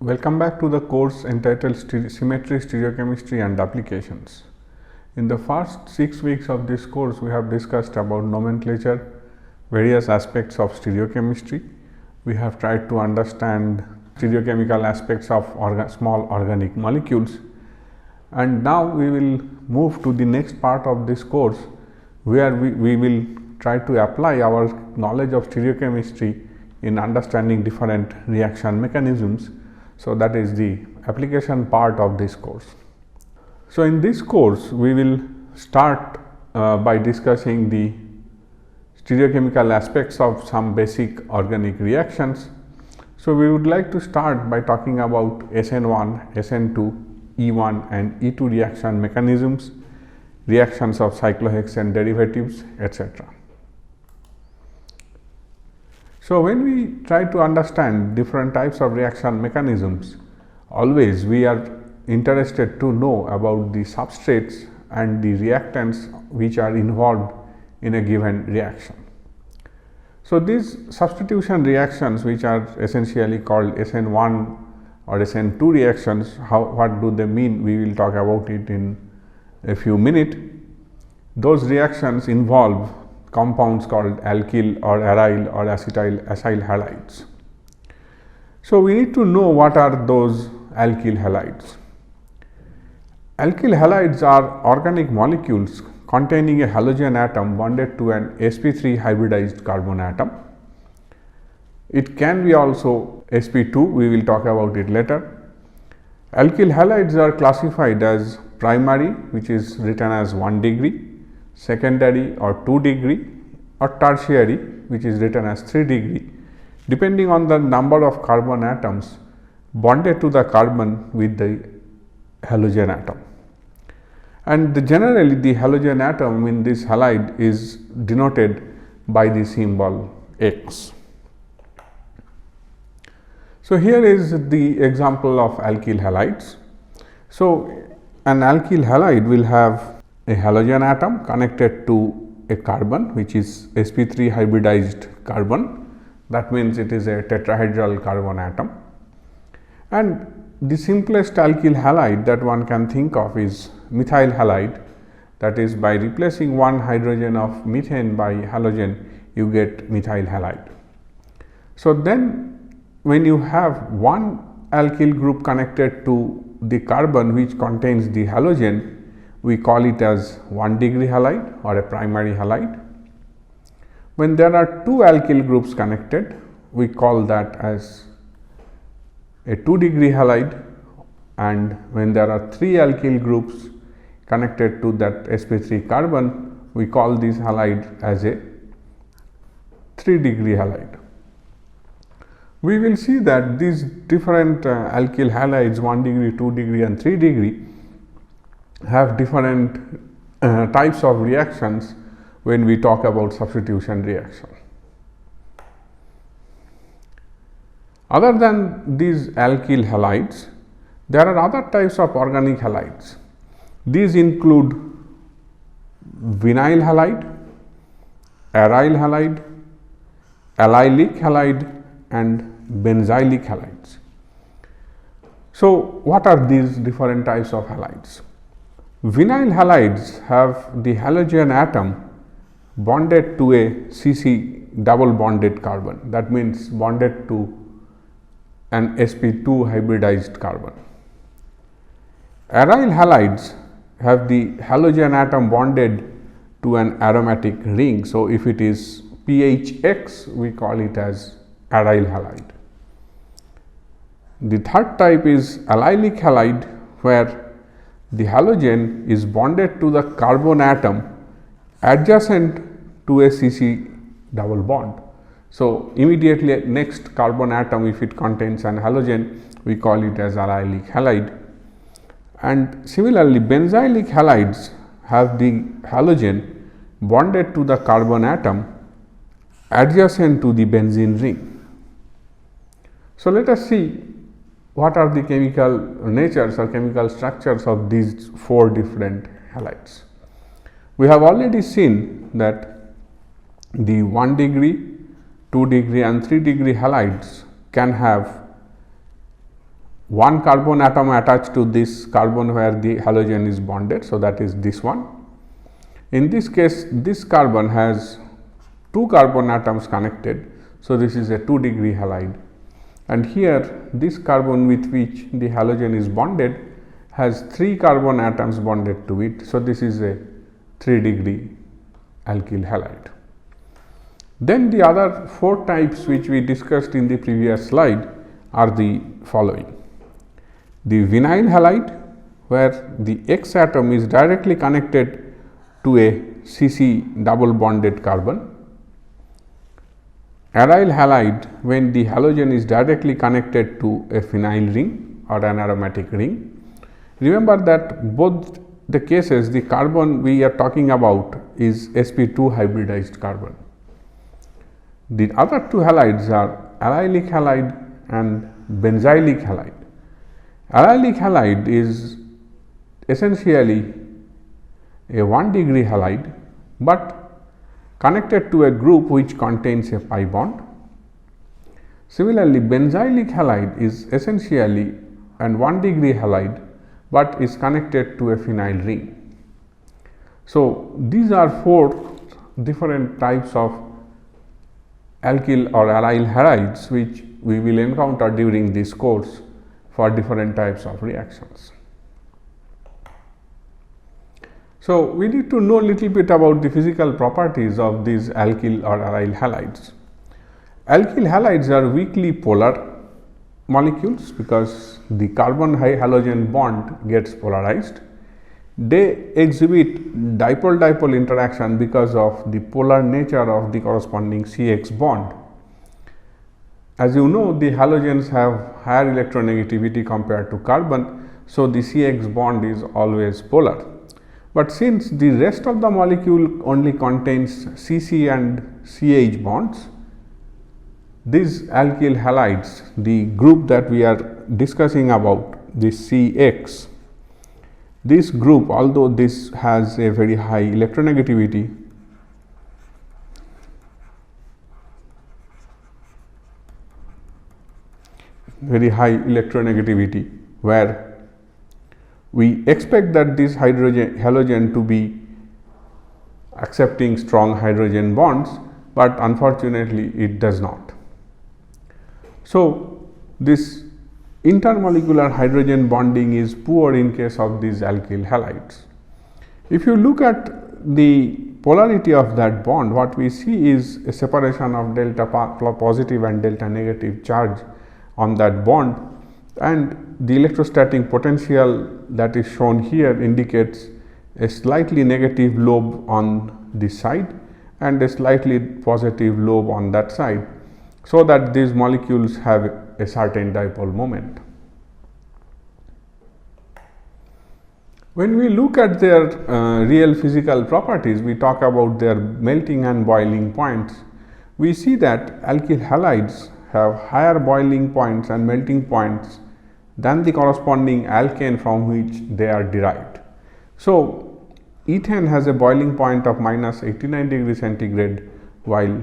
Welcome back to the course entitled Symmetry, Stereochemistry and Applications. In the first 6 weeks of this course, we have discussed about nomenclature, various aspects of stereochemistry. We have tried to understand stereochemical aspects of small organic molecules, and now we will move to the next part of this course, where we will try to apply our knowledge of stereochemistry in understanding different reaction mechanisms. So, that is the application part of this course. So, in this course we will start by discussing the stereochemical aspects of some basic organic reactions. So, we would like to start by talking about SN1, SN2, E1 and E2 reaction mechanisms, reactions of cyclohexane derivatives, etc. So, when we try to understand different types of reaction mechanisms, always we are interested to know about the substrates and the reactants which are involved in a given reaction. So, these substitution reactions, which are essentially called SN1 or SN2 reactions, what do they mean? We will talk about it in a few minutes. Those reactions involve compounds called alkyl or aryl or acyl halides. So, we need to know what are those alkyl halides. Alkyl halides are organic molecules containing a halogen atom bonded to an sp3 hybridized carbon atom. It can be also sp2, we will talk about it later. Alkyl halides are classified as primary, which is written as 1 degree, secondary or 2 degree, or tertiary, which is written as 3 degree, depending on the number of carbon atoms bonded to the carbon with the halogen atom. And generally the halogen atom in this halide is denoted by the symbol X. So, here is the example of alkyl halides. So, an alkyl halide will have a halogen atom connected to a carbon, which is sp3 hybridized carbon. That means, it is a tetrahedral carbon atom, and the simplest alkyl halide that one can think of is methyl halide, that is, by replacing one hydrogen of methane by halogen, you get methyl halide. So, then when you have one alkyl group connected to the carbon which contains the halogen, we call it as 1 degree halide or a primary halide. When there are two alkyl groups connected, we call that as a 2 degree halide, and when there are 3 alkyl groups connected to that sp3 carbon, we call this halide as a 3 degree halide. We will see that these different alkyl halides 1 degree, 2 degree and 3 degree have different types of reactions when we talk about substitution reaction. Other than these alkyl halides, there are other types of organic halides. These include vinyl halide, aryl halide, allylic halide and benzylic halides. So, what are these different types of halides? Vinyl halides have the halogen atom bonded to a CC double bonded carbon, that means bonded to an sp2 hybridized carbon. Aryl halides have the halogen atom bonded to an aromatic ring. So, if it is pHX, we call it as aryl halide. The third type is allylic halide, where the halogen is bonded to the carbon atom adjacent to a CC double bond. So, immediately next carbon atom, if it contains an halogen, we call it as allylic halide. And similarly, benzylic halides have the halogen bonded to the carbon atom adjacent to the benzene ring. So, let us see what are the chemical natures or chemical structures of these 4 different halides. We have already seen that the 1 degree, 2 degree and 3 degree halides can have one carbon atom attached to this carbon where the halogen is bonded. So, that is this one. In this case, this carbon has 2 carbon atoms connected. So, this is a 2-degree halide, and here this carbon with which the halogen is bonded has 3 carbon atoms bonded to it. So, this is a 3-degree alkyl halide. Then the other 4 types which we discussed in the previous slide are the following: the vinyl halide, where the X atom is directly connected to a CC double bonded carbon; aryl halide, when the halogen is directly connected to a phenyl ring or an aromatic ring. Remember that both the cases, the carbon we are talking about is sp2 hybridized carbon. The other 2 halides are allylic halide and benzylic halide. Allylic halide is essentially a 1-degree halide, but connected to a group which contains a pi bond. Similarly, benzylic halide is essentially an 1-degree halide, but is connected to a phenyl ring. So, these are 4 different types of alkyl or aryl halides which we will encounter during this course for different types of reactions. So, we need to know a little bit about the physical properties of these alkyl or aryl halides. Alkyl halides are weakly polar molecules because the carbon halogen bond gets polarized. They exhibit dipole-dipole interaction because of the polar nature of the corresponding CX bond. As you know, the halogens have higher electronegativity compared to carbon. So, the CX bond is always polar. But since the rest of the molecule only contains CC and CH bonds, these alkyl halides, the group that we are discussing about, this CX, this group, although this has a very high electronegativity, where we expect that this halogen to be accepting strong hydrogen bonds, but unfortunately it does not. So, this intermolecular hydrogen bonding is poor in case of these alkyl halides. If you look at the polarity of that bond, what we see is a separation of delta positive and delta negative charge on that bond, and the electrostatic potential that is shown here indicates a slightly negative lobe on this side and a slightly positive lobe on that side, so that these molecules have a certain dipole moment. When we look at their real physical properties, we talk about their melting and boiling points. We see that alkyl halides have higher boiling points and melting points than the corresponding alkane from which they are derived. So, ethane has a boiling point of -89 degree centigrade, while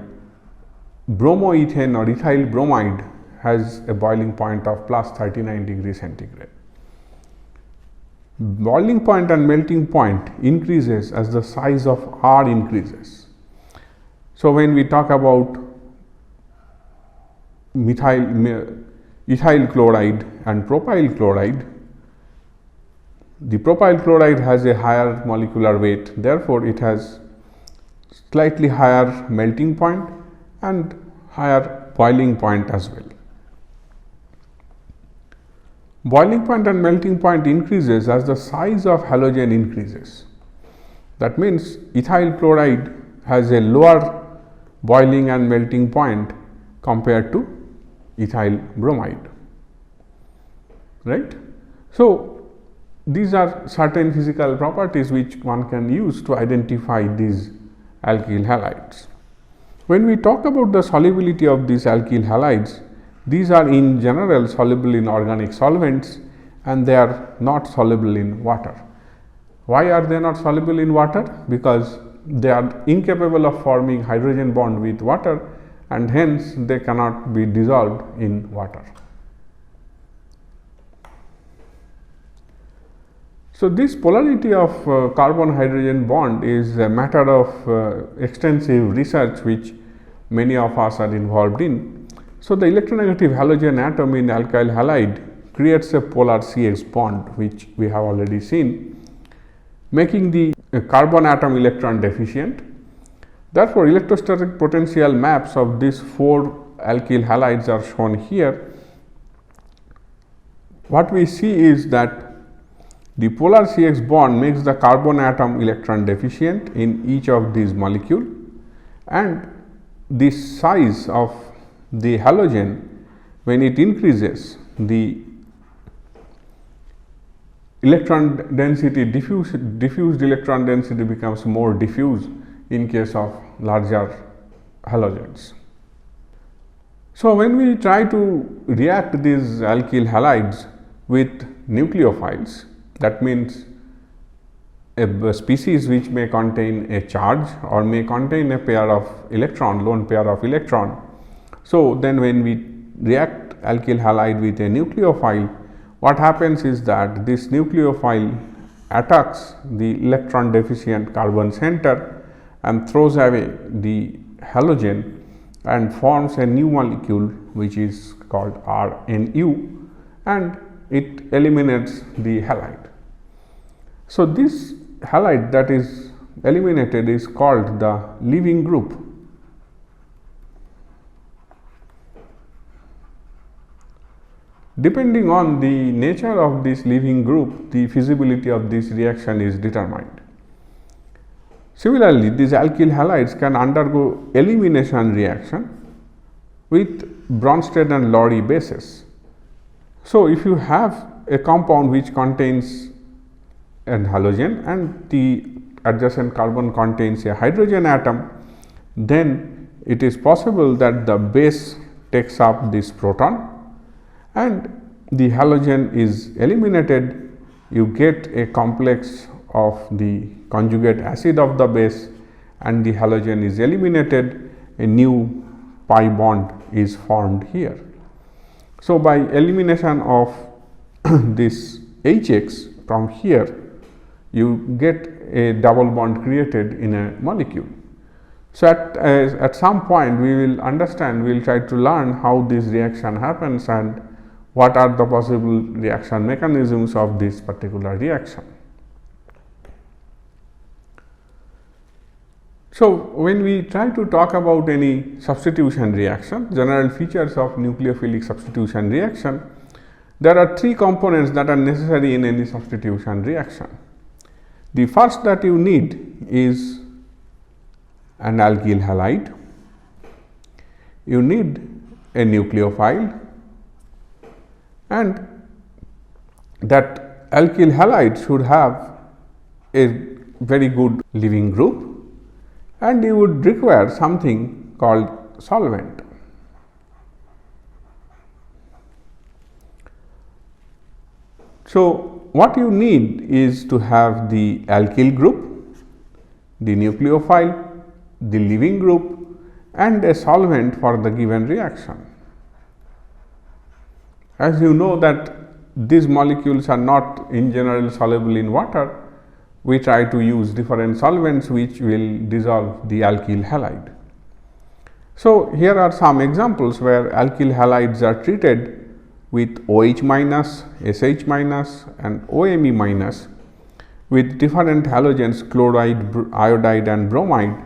bromoethane or ethyl bromide has a boiling point of +39 degree centigrade. Boiling point and melting point increases as the size of R increases. So, when we talk about ethyl chloride and propyl chloride, the propyl chloride has a higher molecular weight, therefore, it has slightly higher melting point and higher boiling point as well. Boiling point and melting point increases as the size of halogen increases. That means, ethyl chloride has a lower boiling and melting point compared to ethyl bromide, right. So, these are certain physical properties which one can use to identify these alkyl halides. When we talk about the solubility of these alkyl halides, these are in general soluble in organic solvents and they are not soluble in water. Why are they not soluble in water? Because they are incapable of forming hydrogen bond with water, and hence they cannot be dissolved in water. So, this polarity of carbon hydrogen bond is a matter of extensive research which many of us are involved in. So, the electronegative halogen atom in alkyl halide creates a polar CX bond, which we have already seen, making the carbon atom electron deficient. Therefore, electrostatic potential maps of these 4 alkyl halides are shown here. What we see is that the polar CX bond makes the carbon atom electron deficient in each of these molecules, and the size of the halogen, when it increases, the electron density diffused electron density becomes more diffuse in case of larger halogens. So, when we try to react these alkyl halides with nucleophiles, that means a species which may contain a charge or may contain a pair of electron, lone pair of electron. So, then when we react alkyl halide with a nucleophile, what happens is that this nucleophile attacks the electron deficient carbon center and throws away the halogen and forms a new molecule which is called RNU, and it eliminates the halide. So, this halide that is eliminated is called the leaving group. Depending on the nature of this leaving group, the feasibility of this reaction is determined. Similarly, these alkyl halides can undergo elimination reaction with Bronsted and Lowry bases. So, if you have a compound which contains an halogen and the adjacent carbon contains a hydrogen atom, then it is possible that the base takes up this proton and the halogen is eliminated. You get a complex of the conjugate acid of the base and the halogen is eliminated, a new pi bond is formed here. So, by elimination of this HX from here, you get a double bond created in a molecule. So, at some point we will understand, we will try to learn how this reaction happens and what are the possible reaction mechanisms of this particular reaction. So, when we try to talk about any substitution reaction, general features of nucleophilic substitution reaction, there are 3 components that are necessary in any substitution reaction. The first that you need is an alkyl halide, you need a nucleophile, and that alkyl halide should have a very good leaving group, and you would require something called solvent. So, what you need is to have the alkyl group, the nucleophile, the leaving group, and a solvent for the given reaction. As you know that these molecules are not in general soluble in water, we try to use different solvents which will dissolve the alkyl halide. So, here are some examples where alkyl halides are treated with OH minus, SH minus and OMe minus with different halogens, chloride, iodide and bromide,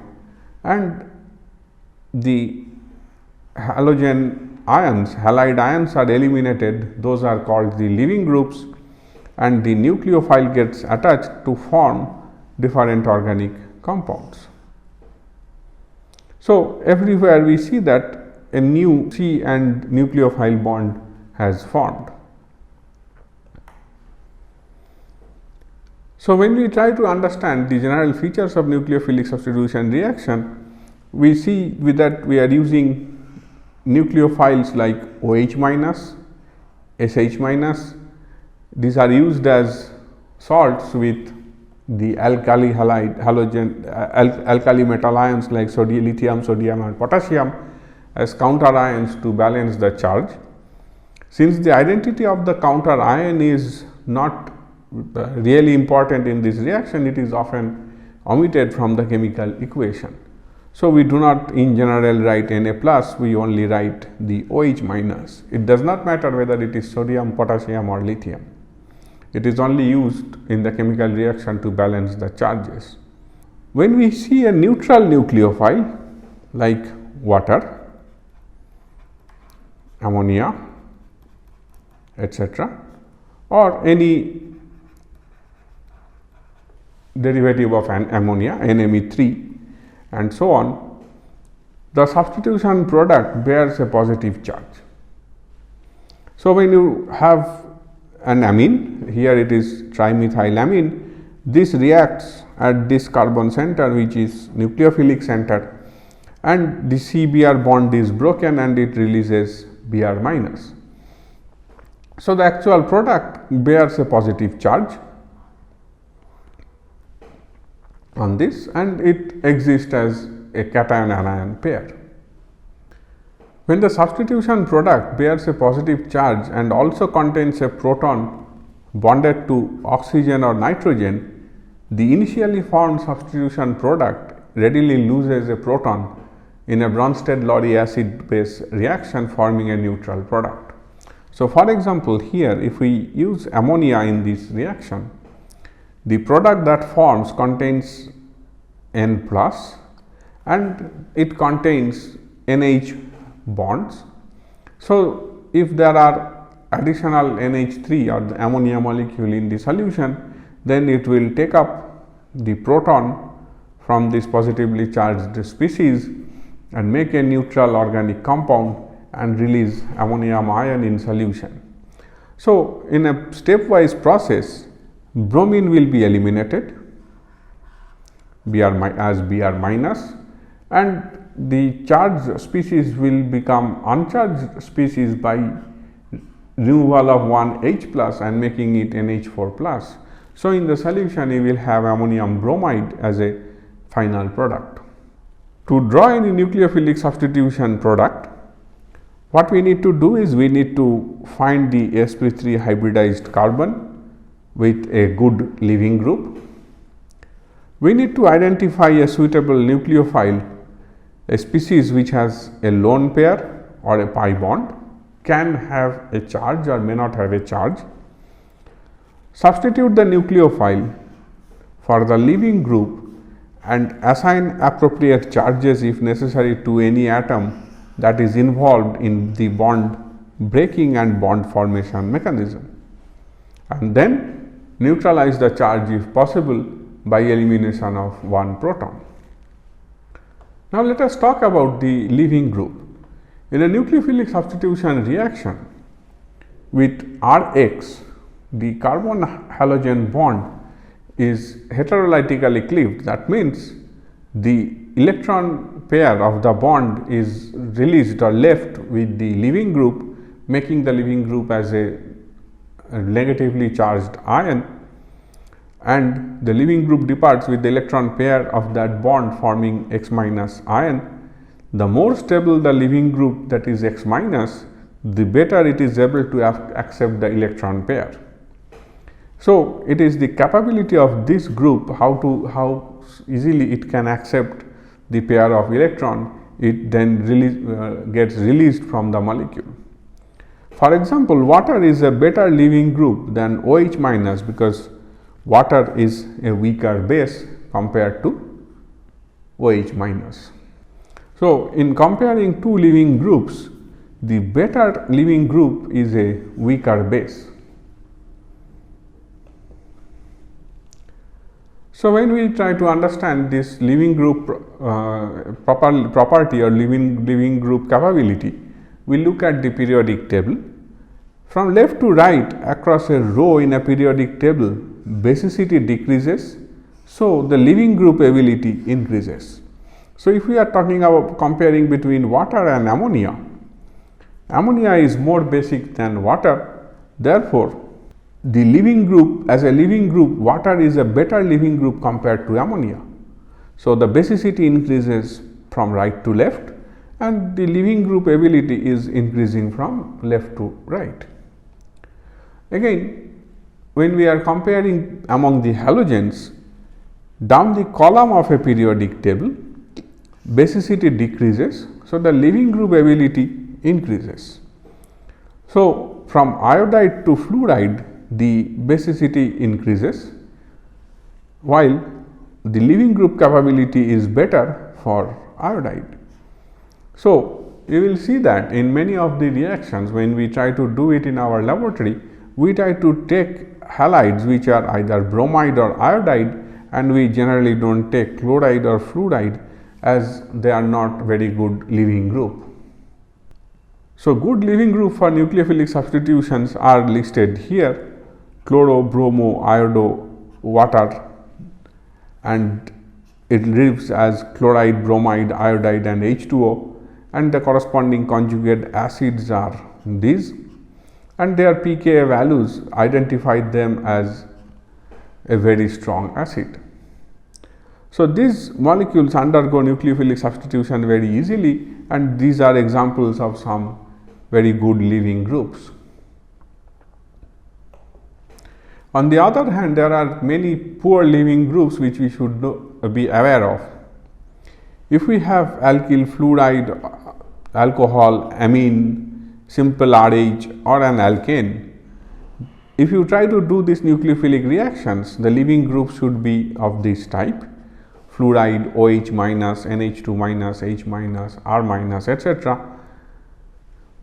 and the halogen ions, halide ions are eliminated, those are called the leaving groups, and the nucleophile gets attached to form different organic compounds. So, everywhere we see that a new C and nucleophile bond has formed. So, when we try to understand the general features of nucleophilic substitution reaction, we see with that we are using nucleophiles like OH minus, SH minus. These are used as salts with the alkali halide halogen alkali metal ions like lithium, sodium and potassium as counter ions to balance the charge. Since the identity of the counter ion is not really important in this reaction, it is often omitted from the chemical equation. So, we do not in general write Na plus, we only write the OH minus. It does not matter whether it is sodium, potassium or lithium. It is only used in the chemical reaction to balance the charges. When we see a neutral nucleophile like water, ammonia, etc., or any derivative of an ammonia, NMe3 and so on, the substitution product bears a positive charge. So, when you have an amine, here it is trimethylamine, this reacts at this carbon center which is nucleophilic center, and the CBr bond is broken and it releases Br minus. So, the actual product bears a positive charge on this and it exists as a cation anion pair. When the substitution product bears a positive charge and also contains a proton bonded to oxygen or nitrogen, the initially formed substitution product readily loses a proton in a Bronsted-Lowry acid base reaction, forming a neutral product. So, for example, here if we use ammonia in this reaction, the product that forms contains N plus and it contains NH bonds. So, if there are additional NH3 or the ammonia molecule in the solution, then it will take up the proton from this positively charged species and make a neutral organic compound and release ammonium ion in solution. So, in a stepwise process, bromine will be eliminated as Br minus, and the charged species will become uncharged species by removal of one H plus and making it NH4 plus. So, in the solution you will have ammonium bromide as a final product. To draw any nucleophilic substitution product, what we need to do is we need to find the sp3 hybridized carbon with a good leaving group. We need to identify a suitable nucleophile, a species which has a lone pair or a pi bond, can have a charge or may not have a charge. Substitute the nucleophile for the leaving group and assign appropriate charges if necessary to any atom that is involved in the bond breaking and bond formation mechanism, and then neutralize the charge if possible by elimination of one proton. Now, let us talk about the leaving group. In a nucleophilic substitution reaction with Rx, the carbon halogen bond is heterolytically cleaved. That means, the electron pair of the bond is released or left with the leaving group, making the leaving group as a negatively charged ion, and the leaving group departs with the electron pair of that bond forming X minus ion. The more stable the leaving group, that is X minus, the better it is able to accept the electron pair. So, it is the capability of this group how easily it can accept the pair of electron, it then gets released from the molecule. For example, water is a better leaving group than OH minus, because water is a weaker base compared to OH minus. So, in comparing two leaving groups, the better leaving group is a weaker base. So, when we try to understand this leaving group property or leaving group capability, we look at the periodic table. From left to right across a row in a periodic table, basicity decreases. So, the leaving group ability increases. So, if we are talking about comparing between water and ammonia, ammonia is more basic than water. Therefore, the leaving group, as a leaving group, water is a better leaving group compared to ammonia. So, the basicity increases from right to left and the leaving group ability is increasing from left to right. Again, when we are comparing among the halogens, down the column of a periodic table, basicity decreases. So, the leaving group ability increases. So, from iodide to fluoride, the basicity increases, while the leaving group capability is better for iodide. So, you will see that in many of the reactions, when we try to do it in our laboratory, we try to take halides which are either bromide or iodide, and we generally do not take chloride or fluoride, as they are not very good leaving group. So, good leaving group for nucleophilic substitutions are listed here: chloro, bromo, iodo, water, and it leaves as chloride, bromide, iodide and H2O, and the corresponding conjugate acids are these, and their pKa values identify them as a very strong acid. So, these molecules undergo nucleophilic substitution very easily, and these are examples of some very good leaving groups. On the other hand, there are many poor leaving groups which we should be aware of. If we have alkyl, fluoride, alcohol, amine, simple RH or an alkane, if you try to do these nucleophilic reactions, the leaving group should be of this type: fluoride, OH minus, NH2 minus, H minus, R minus, etc.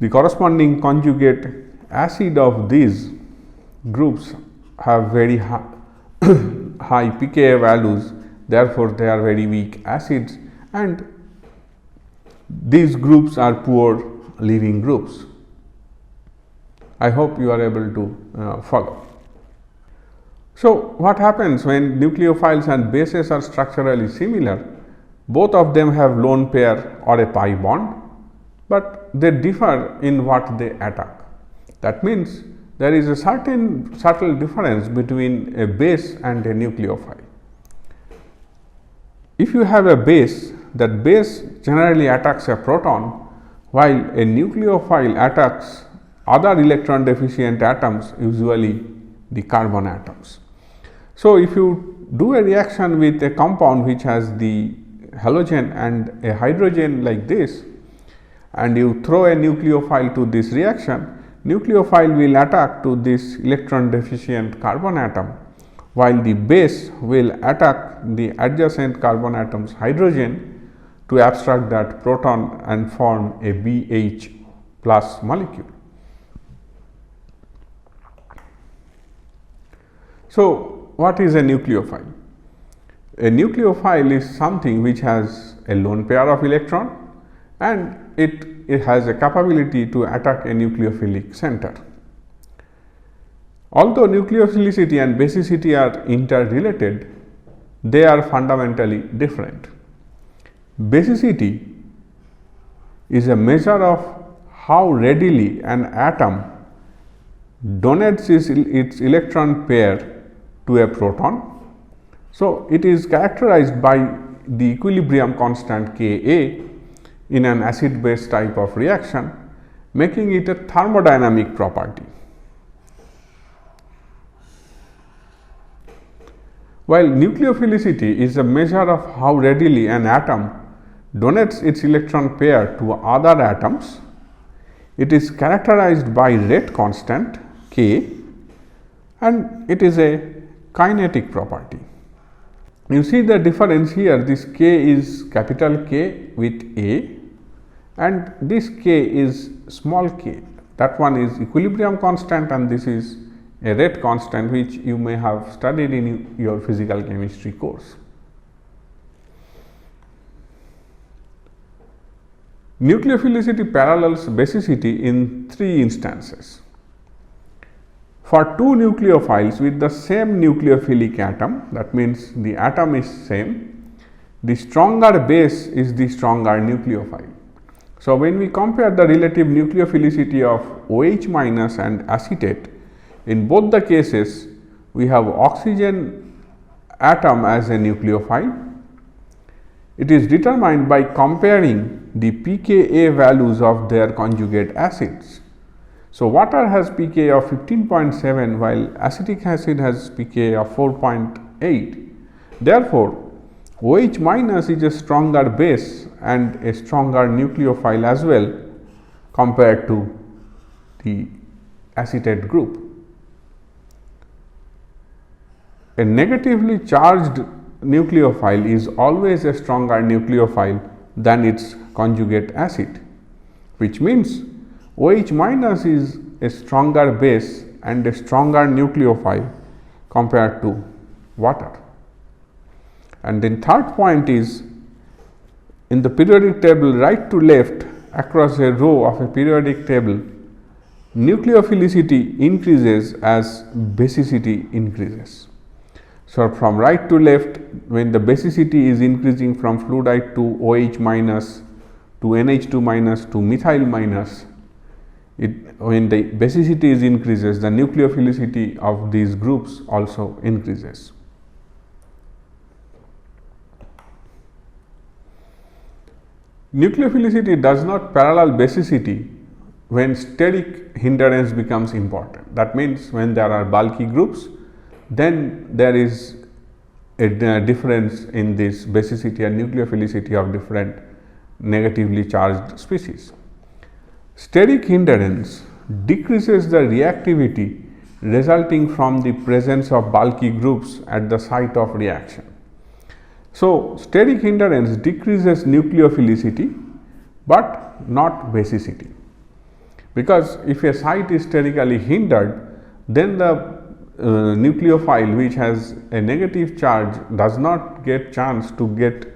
The corresponding conjugate acid of these groups have very high pKa values, therefore, they are very weak acids, and these groups are poor leaving groups. I hope you are able to follow. So, what happens when nucleophiles and bases are structurally similar? Both of them have lone pair or a pi bond, but they differ in what they attack. That means, there is a certain subtle difference between a base and a nucleophile. If you have a base, that base generally attacks a proton, while a nucleophile attacks other electron deficient atoms, usually the carbon atoms. So, if you do a reaction with a compound which has the halogen and a hydrogen like this, and you throw a nucleophile to this reaction, nucleophile will attack to this electron deficient carbon atom, while the base will attack the adjacent carbon atom's hydrogen to abstract that proton and form a BH plus molecule. So, what is a nucleophile? A nucleophile is something which has a lone pair of electron, and it has a capability to attack a nucleophilic center. Although nucleophilicity and basicity are interrelated, they are fundamentally different. Basicity is a measure of how readily an atom donates its electron pair to a proton. So, it is characterized by the equilibrium constant Ka in an acid base type of reaction, making it a thermodynamic property. While nucleophilicity is a measure of how readily an atom donates its electron pair to other atoms, it is characterized by rate constant K, and it is a kinetic property. You see the difference here, this K is capital K with A, and this K is small k. That one is equilibrium constant, and this is a rate constant which you may have studied in your physical chemistry course. Nucleophilicity parallels basicity in three instances. For two nucleophiles with the same nucleophilic atom, that means the atom is same, the stronger base is the stronger nucleophile. So, when we compare the relative nucleophilicity of OH minus and acetate, in both the cases we have oxygen atom as a nucleophile. It is determined by comparing the pKa values of their conjugate acids. So, water has pK of 15.7 while acetic acid has pK of 4.8. Therefore, OH minus is a stronger base and a stronger nucleophile as well compared to the acetate group. A negatively charged nucleophile is always a stronger nucleophile than its conjugate acid, which means OH minus is a stronger base and a stronger nucleophile compared to water. And then third point is, in the periodic table right to left across a row of a periodic table, nucleophilicity increases as basicity increases. So, from right to left, when the basicity is increasing from fluoride to OH minus to NH2 minus to methyl minus, when the basicity is increases, the nucleophilicity of these groups also increases. Nucleophilicity does not parallel basicity when steric hindrance becomes important. That means, when there are bulky groups, then there is a difference in this basicity and nucleophilicity of different negatively charged species. Steric hindrance decreases the reactivity resulting from the presence of bulky groups at the site of reaction. So, steric hindrance decreases nucleophilicity, but not basicity, because if a site is sterically hindered, then the nucleophile which has a negative charge does not get chance to get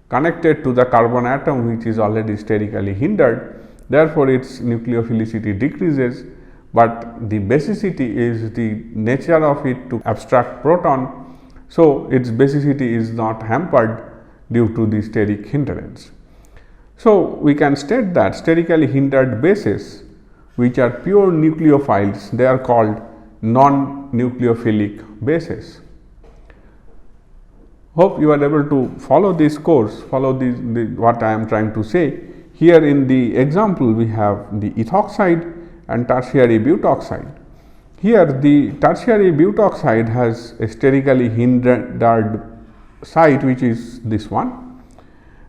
connected to the carbon atom which is already sterically hindered. Therefore, its nucleophilicity decreases, but the basicity is the nature of it to abstract proton. So, its basicity is not hampered due to the steric hindrance. So, we can state that sterically hindered bases which are pure nucleophiles, they are called non-nucleophilic bases. Hope you are able to follow this course, follow what I am trying to say. Here in the example, we have the ethoxide and tertiary butoxide. Here the tertiary butoxide has a sterically hindered site, which is this one,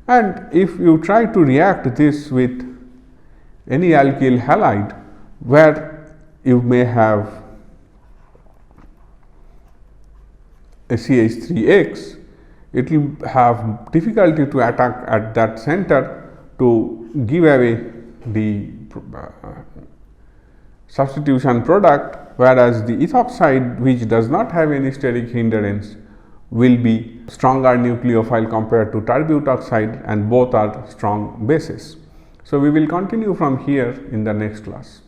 and if you try to react this with any alkyl halide where you may have a CH3X, it will have difficulty to attack at that center to give away the substitution product, whereas the ethoxide, which does not have any steric hindrance, will be stronger nucleophile compared to terbutoxide, and both are strong bases. So, we will continue from here in the next class.